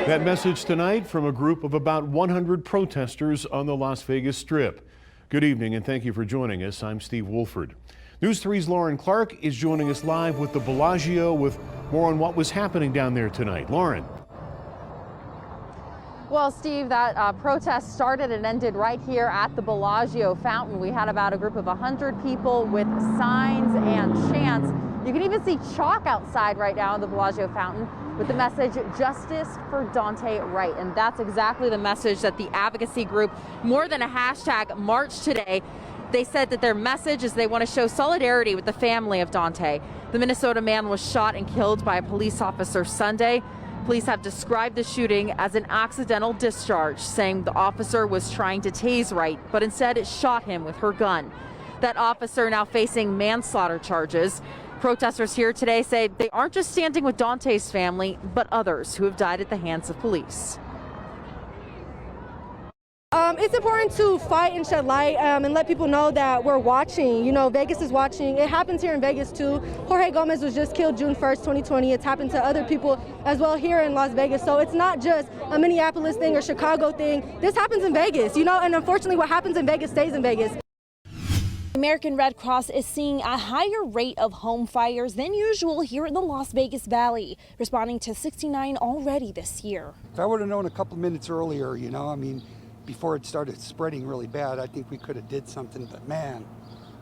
That message tonight from a group of about 100 protesters on the Las Vegas Strip. Good evening and thank you for joining us. I'm Steve Wolford. News 3's Lauren Clark is joining us live with the Bellagio with more on what was happening down there tonight. Lauren. Well, Steve, that protest started and ended right here at the Bellagio fountain. We had about a group of 100 people with signs and chants. You can even see chalk outside right now in the Bellagio fountain with the message, "Justice for Daunte Wright." And that's exactly the message that the advocacy group, more than a hashtag, marched today. They said that their message is they want to show solidarity with the family of Daunte. The Minnesota man was shot and killed by a police officer Sunday. Police have described the shooting as an accidental discharge, saying the officer was trying to tase Wright, but instead it shot him with her gun. That officer now facing manslaughter charges. Protesters here today say they aren't just standing with Daunte's family, but others who have died at the hands of police. It's important to fight and shed light and let people know that we're watching. You know, Vegas is watching. It happens here in Vegas too. Jorge Gomez was just killed June 1st, 2020. It's happened to other people as well here in Las Vegas. So it's not just a Minneapolis thing or Chicago thing. This happens in Vegas, you know, and unfortunately what happens in Vegas stays in Vegas. The American Red Cross is seeing a higher rate of home fires than usual here in the Las Vegas Valley, responding to 69 already this year. If I would have known a couple minutes earlier, you know, I mean, before it started spreading really bad, I think we could have did something, but man,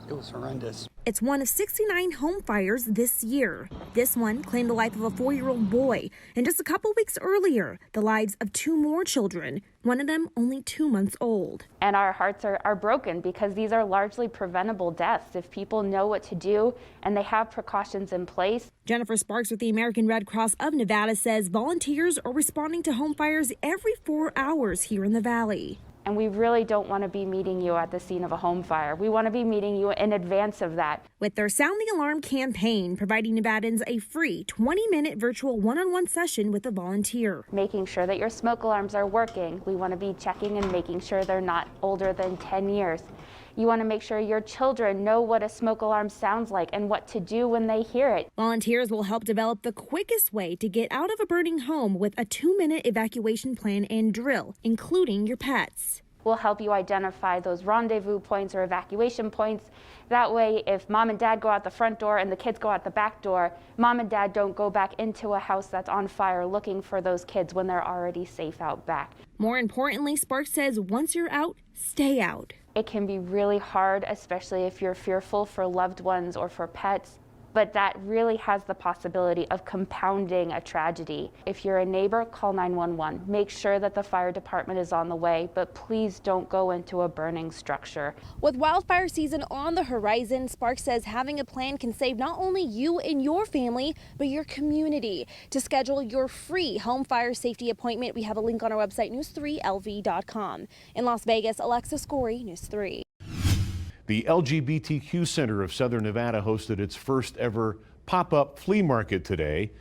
it was horrendous. It's one of 69 home fires this year. This one claimed the life of a 4-year-old boy, and just a couple weeks earlier, the lives of 2 more children, one of them only 2 months old. And our hearts are broken because these are largely preventable deaths if people know what to do and they have precautions in place. Jennifer Sparks with the American Red Cross of Nevada says volunteers are responding to home fires every 4 hours here in the valley. And we really don't want to be meeting you at the scene of a home fire. We want to be meeting you in advance of that. With their Sound the Alarm campaign, providing Nevadans a free 20-minute virtual one-on-one session with a volunteer. Making sure that your smoke alarms are working. We want to be checking and making sure they're not older than 10 years. You want to make sure your children know what a smoke alarm sounds like and what to do when they hear it. Volunteers will help develop the quickest way to get out of a burning home with a 2-minute evacuation plan and drill, including your pets. We'll help you identify those rendezvous points or evacuation points. That way, if mom and dad go out the front door and the kids go out the back door, mom and dad don't go back into a house that's on fire looking for those kids when they're already safe out back. More importantly, Sparks says once you're out, stay out. It can be really hard, especially if you're fearful for loved ones or for pets, but that really has the possibility of compounding a tragedy. If you're a neighbor, call 911. Make sure that the fire department is on the way, but please don't go into a burning structure. With wildfire season on the horizon, Sparks says having a plan can save not only you and your family, but your community. To schedule your free home fire safety appointment, we have a link on our website, news3lv.com. In Las Vegas, Alexis Gorey, News 3. The LGBTQ Center of Southern Nevada hosted its first ever pop-up flea market today.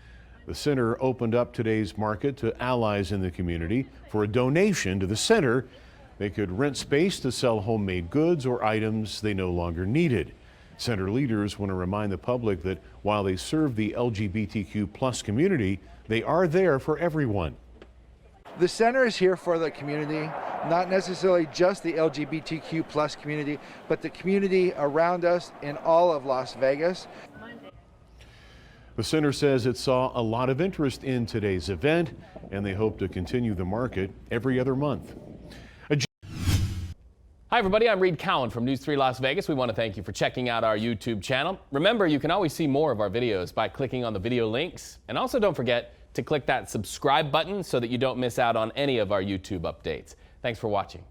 The center opened up today's market to allies in the community. For a donation to the center, they could rent space to sell homemade goods or items they no longer needed. Center leaders want to remind the public that while they serve the LGBTQ plus community, they are there for everyone. The center is here for the community, not necessarily just the LGBTQ plus community, but the community around us in all of Las Vegas. The center says it saw a lot of interest in today's event, and they hope to continue the market every other month. Hi everybody, I'm Reed Cowan from News 3 Las Vegas. We want to thank you for checking out our YouTube channel. Remember, you can always see more of our videos by clicking on the video links. And also don't forget to click that subscribe button so that you don't miss out on any of our YouTube updates. Thanks for watching.